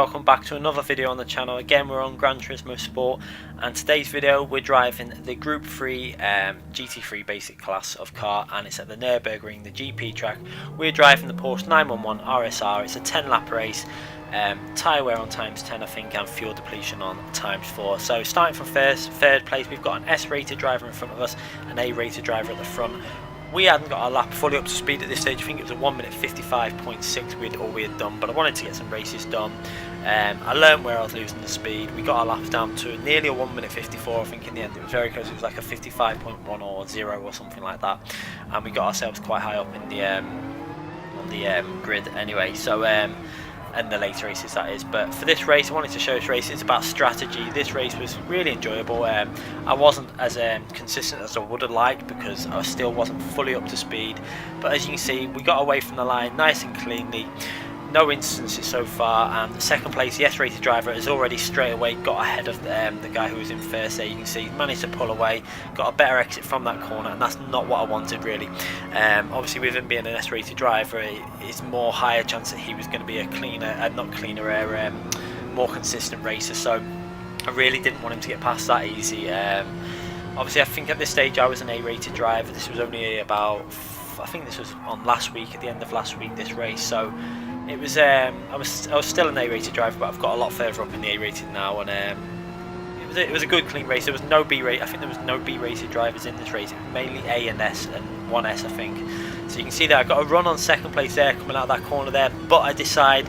welcome back to another video on the channel. Again, we're on Gran Turismo Sport, and today's video we're driving the Group 3 GT3 basic class of car, and it's at the Nurburgring, the GP track. We're driving the Porsche 911 RSR. It's a 10 lap race, tyre wear on times 10 I think, and fuel depletion on times 4. So starting from third place, we've got an S rated driver in front of us, an A rated driver at the front. We hadn't got our lap fully up to speed at this stage. I think it was a 1 minute 55.6 we had done, but I wanted to get some races done. I learned where I was losing the speed. We got our laps down to nearly a 1 minute 54. I think in the end it was very close. It was like a 55.1 or 0 or something like that, and we got ourselves quite high up in the on the grid anyway. So and the later races that is. But for this race, I wanted to show this race. It's about strategy. This race was really enjoyable. I wasn't as consistent as I would have liked because I still wasn't fully up to speed, but as you can see, we got away from the line nice and cleanly. No instances so far, and the second place, the S rated driver, has already straight away got ahead of the guy who was in first there. You can see he managed to pull away, got a better exit from that corner, and that's not what I wanted really. Obviously with him being an S rated driver, it's more higher chance that he was going to be a cleaner, more consistent racer, so I really didn't want him to get past that easy. Obviously I think at this stage I was an A rated driver. This was only about, I think this was on last week, at the end of last week, this race, so it was I was still an A-rated driver, but I've got a lot further up in the A-rated now, and it was a good clean race. There was no B-rated. I think there was no B-rated drivers in this race. It was mainly A and S, and one S I think. So you can see that I got a run on second place there, coming out of that corner there, but I decide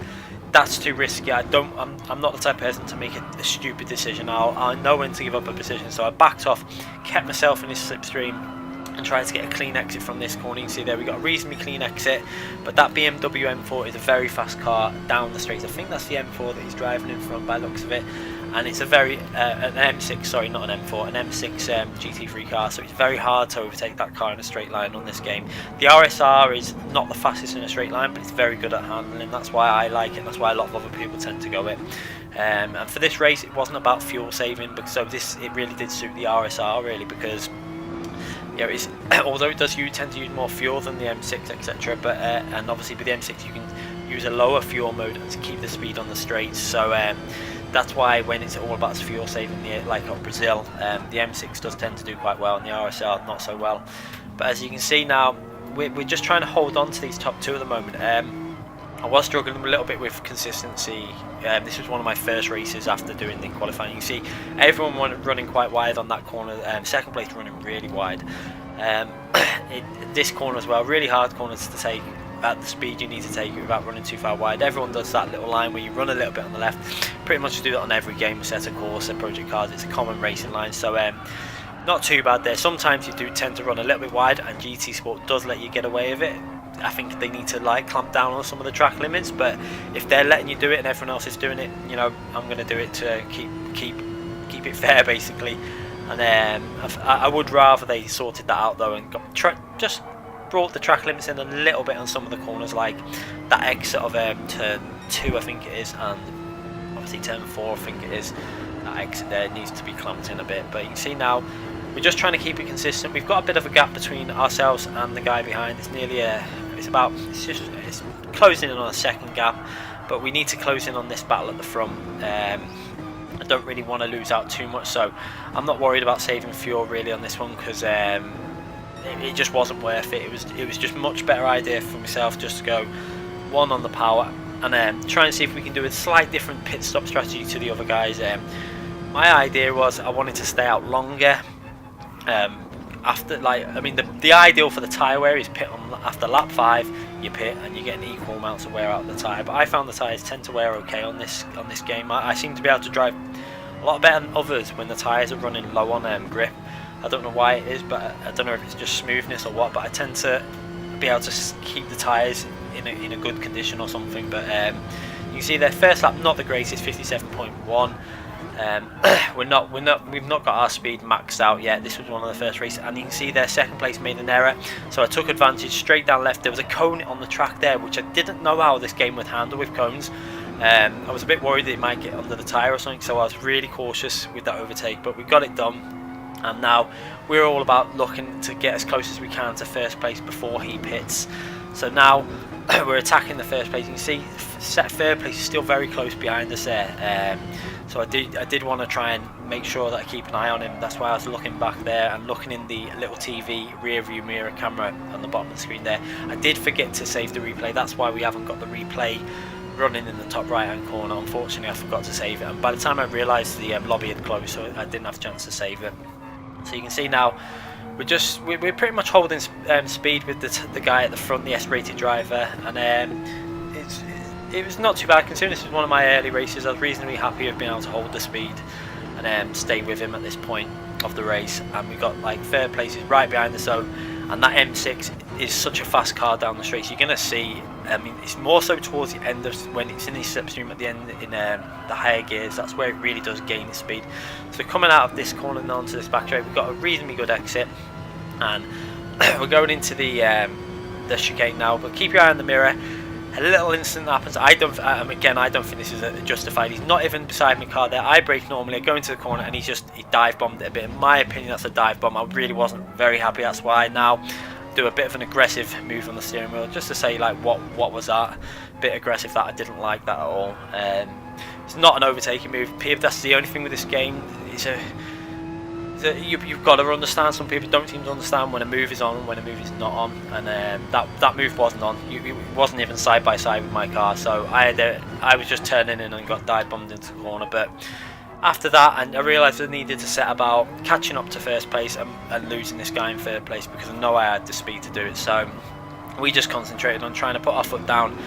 that's too risky. I'm not the type of person to make a stupid decision. I know when to give up a position, so I backed off, kept myself in this slipstream, and trying to get a clean exit from this corner. You can see there we got a reasonably clean exit, but that BMW M4 is a very fast car down the straight. I think that's the M4 that he's driving in front by the looks of it, and it's a very an M6, sorry, not an M4, an M6 GT3 car, so it's very hard to overtake that car in a straight line on this game. The RSR is not the fastest in a straight line, but it's very good at handling. That's why I like it. That's why a lot of other people tend to go it. And for this race, it wasn't about fuel saving, but so it really did suit the RSR really, because although it does tend to use more fuel than the M6 etc, but and obviously with the M6 you can use a lower fuel mode to keep the speed on the straights, so that's why when it's all about fuel saving, like on Brazil, the M6 does tend to do quite well and the RSR not so well. But as you can see now, we're just trying to hold on to these top two at the moment. I was struggling a little bit with consistency. This was one of my first races after doing the qualifying. You can see everyone running quite wide on that corner. Second place running really wide. This corner as well, really hard corners to take at the speed you need to take it without running too far wide. Everyone does that little line where you run a little bit on the left. Pretty much do that on every game, set a course, and Project Cars. It's a common racing line, so not too bad there. Sometimes you do tend to run a little bit wide, and GT Sport does let you get away with it. I think they need to clamp down on some of the track limits, but if they're letting you do it and everyone else is doing it, you know, I'm going to do it to keep it fair basically. And I would rather they sorted that out though, and just brought the track limits in a little bit on some of the corners, like that exit of turn 2 I think it is, and obviously turn 4 I think it is. That exit there needs to be clamped in a bit, but you can see now we're just trying to keep it consistent. We've got a bit of a gap between ourselves and the guy behind. It's nearly it's closing in on a second gap, but we need to close in on this battle at the front. I don't really want to lose out too much, so I'm not worried about saving fuel really on this one, because it just wasn't worth it. It was just much better idea for myself just to go one on the power and try and see if we can do a slight different pit stop strategy to the other guys. My idea was I wanted to stay out longer. After, the ideal for the tyre wear is pit on after lap 5, you pit and you get an equal amount of wear out of the tyre, but I found the tyres tend to wear okay on this game. I seem to be able to drive a lot better than others when the tyres are running low on grip. I don't know why it is, but I don't know if it's just smoothness or what, but I tend to be able to keep the tyres in a good condition or something. But you can see their first lap not the greatest, 57.1. We've not got our speed maxed out yet. This was one of the first races, and you can see their second place made an error, so I took advantage straight down left. There was a cone on the track there, which I didn't know how this game would handle with cones. I was a bit worried that it might get under the tyre or something, so I was really cautious with that overtake, but we got it done, and now we're all about looking to get as close as we can to first place before he pits. So now we're attacking the first place. You can see third place is still very close behind us there. So I did want to try and make sure that I keep an eye on him. That's why I was looking back there and looking in the little TV rear view mirror camera on the bottom of the screen there. I did forget to save the replay. That's why we haven't got the replay running in the top right hand corner. Unfortunately, I forgot to save it, and by the time I realised the lobby had closed, so I didn't have a chance to save it. So you can see now we're pretty much holding speed with the guy at the front, the S-rated driver, and it was not too bad considering this was one of my early races. I was reasonably happy with being able to hold the speed and stay with him at this point of the race. And we got like third places right behind the zone, and that M6 is such a fast car down the straight. So you're going to see, I mean, it's more so towards the end of when it's in the slipstream at the end in the higher gears. That's where it really does gain its speed. So coming out of this corner and onto this back straight, we've got a reasonably good exit, and we're going into the chicane now. But keep your eye on the mirror. A little incident happens. I don't think this is justified. He's not even beside my car there. I brake normally, I go into the corner, and he dive bombed it a bit. In my opinion, that's a dive bomb. I really wasn't very happy. That's why I now do a bit of an aggressive move on the steering wheel, just to say like what was that? A bit aggressive. That I didn't like that at all. It's not an overtaking move. That's the only thing with this game. You've got to understand. Some people don't seem to understand when a move is on and when a move is not on, and that move wasn't on. It wasn't even side by side with my car, so I was just turning in and got dive bombed into the corner. But after that, I realised I needed to set about catching up to first place and losing this guy in third place, because I know I had the speed to do it. So we just concentrated on trying to put our foot down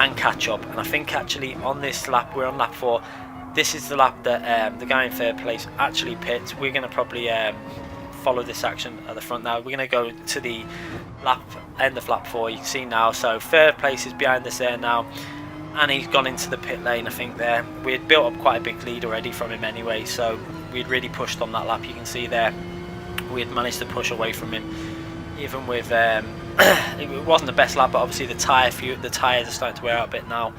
and catch up. And I think actually on this lap, we're on lap 4. This is the lap that the guy in third place actually pits. We're going to probably follow this action at the front now. We're going to go to the end of lap 4. You can see now. So third place is behind us there now, and he's gone into the pit lane. I think there we had built up quite a big lead already from him anyway, so we'd really pushed on that lap. You can see there we had managed to push away from him, even with it wasn't the best lap, but obviously the tyres are starting to wear out a bit now,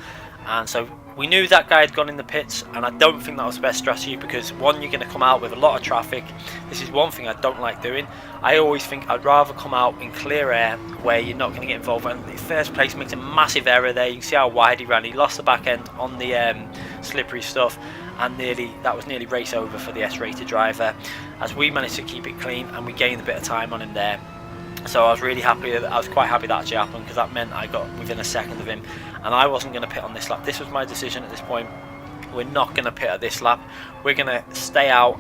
and so we knew that guy had gone in the pits, and I don't think that was the best strategy, because one, you're going to come out with a lot of traffic. This is one thing I don't like doing. I always think I'd rather come out in clear air where you're not going to get involved. And the first place makes a massive error there. You can see how wide he ran. He lost the back end on the slippery stuff, and that was nearly race over for the S-rated driver, as we managed to keep it clean and we gained a bit of time on him there. So I was really happy. I was quite happy that actually happened, because that meant I got within a second of him, and I wasn't going to pit on this lap. This was my decision at this point. We're not going to pit at this lap. We're going to stay out,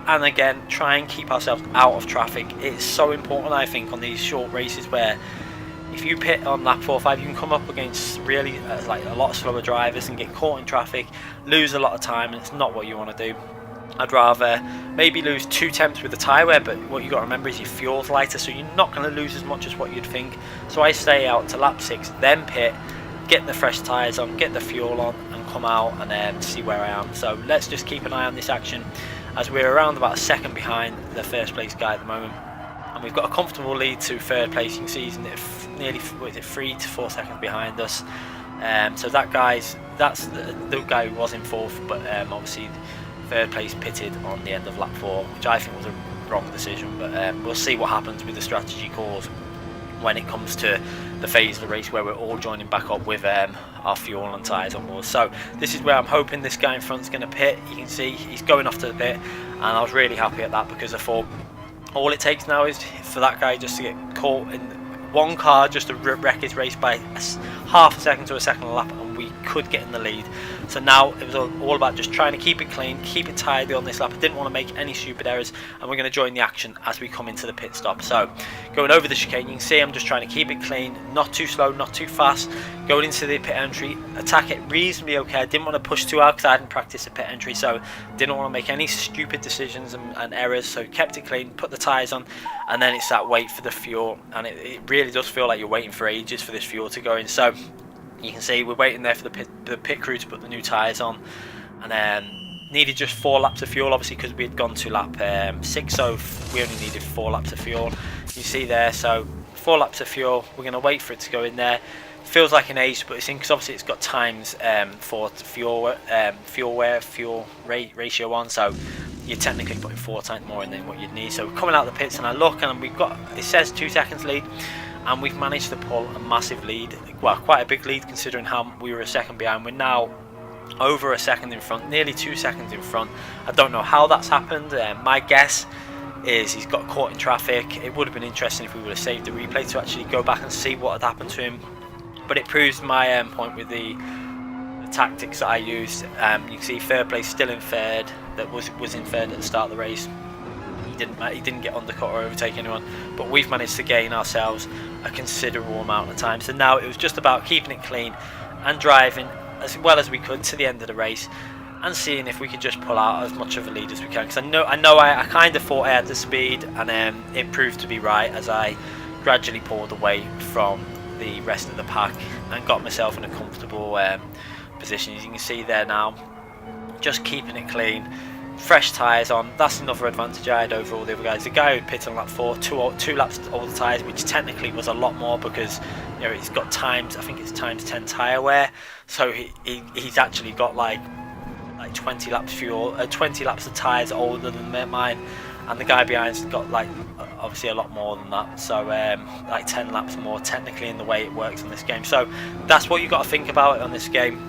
and again try and keep ourselves out of traffic. It's so important, I think, on these short races where if you pit on lap 4 or 5, you can come up against really like a lot of slower drivers and get caught in traffic, lose a lot of time, and it's not what you want to do. I'd rather maybe lose 2 temps with the tyre wear, but what you've got to remember is your fuel's lighter, so you're not going to lose as much as what you'd think. So I stay out to lap 6, then pit, get the fresh tyres on, get the fuel on, and come out and see where I am. So let's just keep an eye on this action, as we're around about a second behind the first place guy at the moment, and we've got a comfortable lead to third place. You can see he's nearly 3 to 4 seconds behind us. So that's the guy who was in fourth, but obviously third place pitted on the end of lap 4, which I think was a wrong decision, but we'll see what happens with the strategy calls when it comes to the phase of the race where we're all joining back up with our fuel and tyres on board. So this is where I'm hoping this guy in front is going to pit. You can see he's going off to the pit, and I was really happy at that, because I thought all it takes now is for that guy just to get caught in one car, just to wreck his race by half a second to a second a lap, and we could get in the lead. So now it was all about just trying to keep it clean, keep it tidy on this lap. I didn't want to make any stupid errors, and we're going to join the action as we come into the pit stop. So going over the chicane, you can see I'm just trying to keep it clean, not too slow, not too fast. Going into the pit entry, attack it reasonably okay. I didn't want to push too hard because I hadn't practiced the pit entry, so didn't want to make any stupid decisions and errors. So kept it clean, put the tyres on, and then it's that wait for the fuel, and it really does feel like you're waiting for ages for this fuel to go in. So you can see we're waiting there for the pit crew to put the new tyres on, and needed just 4 laps of fuel, obviously, because we had gone to lap 6, so we only needed 4 laps of fuel. You see there, so 4 laps of fuel. We're going to wait for it to go in there. Feels like an age, but it's in because obviously it's got times for fuel ratio on, so you're technically putting 4 times more in than what you'd need. So we're coming out of the pits, and I look, and it says 2 seconds lead. and we've managed to pull a massive lead, well, quite a big lead considering how we were a second behind. We're now over a second in front, nearly 2 seconds in front. I don't know how that's happened. My guess is he's got caught in traffic. It would have been interesting if we would have saved the replay to actually go back and see what had happened to him, but it proves my point with the tactics that I used. You can see third place still in third, that was in third at the start of the race. He didn't get undercut or overtake anyone, but we've managed to gain ourselves a considerable amount of time. So now it was just about keeping it clean and driving as well as we could to the end of the race and seeing if we could just pull out as much of a lead as we can, because I kind of thought I had the speed, and it proved to be right as I gradually pulled away from the rest of the pack and got myself in a comfortable position. As you can see there now, just keeping it clean, fresh tyres on. That's another advantage I had over all the other guys. The guy who pitted on lap 4, two laps older tyres, which technically was a lot more because he's got times, I think it's times 10 tyre wear, so he's actually got like 20 laps fuel, 20 laps of tyres older than mine, and the guy behind's got like obviously a lot more than that, so like 10 laps more technically in the way it works on this game. So that's what you've got to think about on this game.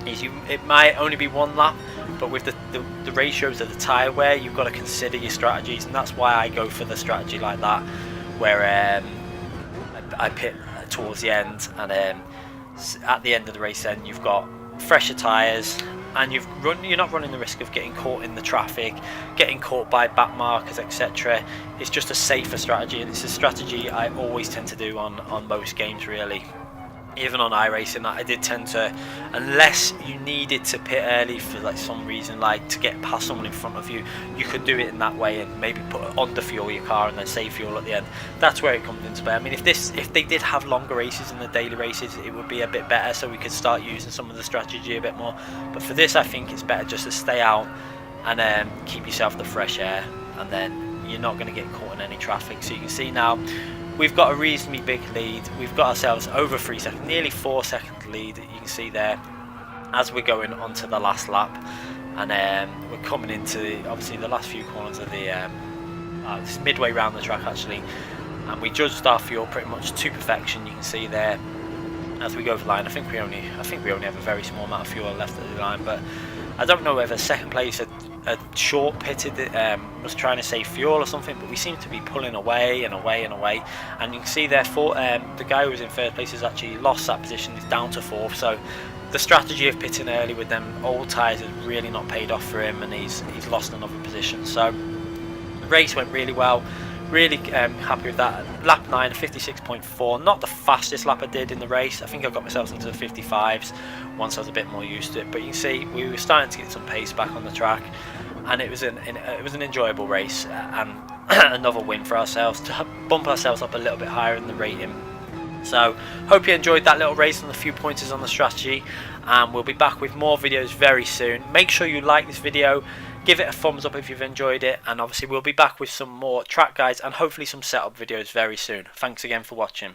It might only be 1 lap, but with the ratios of the tyre wear, you've got to consider your strategies, and that's why I go for the strategy like that, where I pit towards the end, and at the end of the race then you've got fresher tyres, and you're not running the risk of getting caught in the traffic, getting caught by back markers, etc. It's just a safer strategy, and it's a strategy I always tend to do on most games really. Even on iRacing, I did tend to, unless you needed to pit early for like some reason, like to get past someone in front of you, you could do it in that way and maybe put under fuel your car and then save fuel at the end. That's where it comes into play. I mean, if they did have longer races in the daily races, it would be a bit better, so we could start using some of the strategy a bit more. But for this, I think it's better just to stay out and keep yourself the fresh air, and then you're not going to get caught in any traffic. So you can see now we've got a reasonably big lead. We've got ourselves over 3 seconds, nearly 4 second lead, you can see there, as we're going on to the last lap. And we're coming into obviously the last few corners of the it's midway around the track actually, and we judged our fuel pretty much to perfection. You can see there as we go over the line. I think we only have a very small amount of fuel left at the line, but I don't know whether second place had short pitted, was trying to save fuel or something, but we seem to be pulling away and away and away. And you can see there, the guy who was in third place has actually lost that position. He's down to 4th. So the strategy of pitting early with them old tyres has really not paid off for him, and he's lost another position. So the race went really well. Really happy with that. Lap 9, 56.4, not the fastest lap I did in the race. I think I got myself into the 55s once I was a bit more used to it. But you can see we were starting to get some pace back on the track, and it was an enjoyable race, and another win for ourselves to bump ourselves up a little bit higher in the rating. So hope you enjoyed that little race and a few pointers on the strategy, and we'll be back with more videos very soon. Make sure you like this video, give it a thumbs up if you've enjoyed it, and obviously we'll be back with some more track guides and hopefully some setup videos very soon. Thanks again for watching.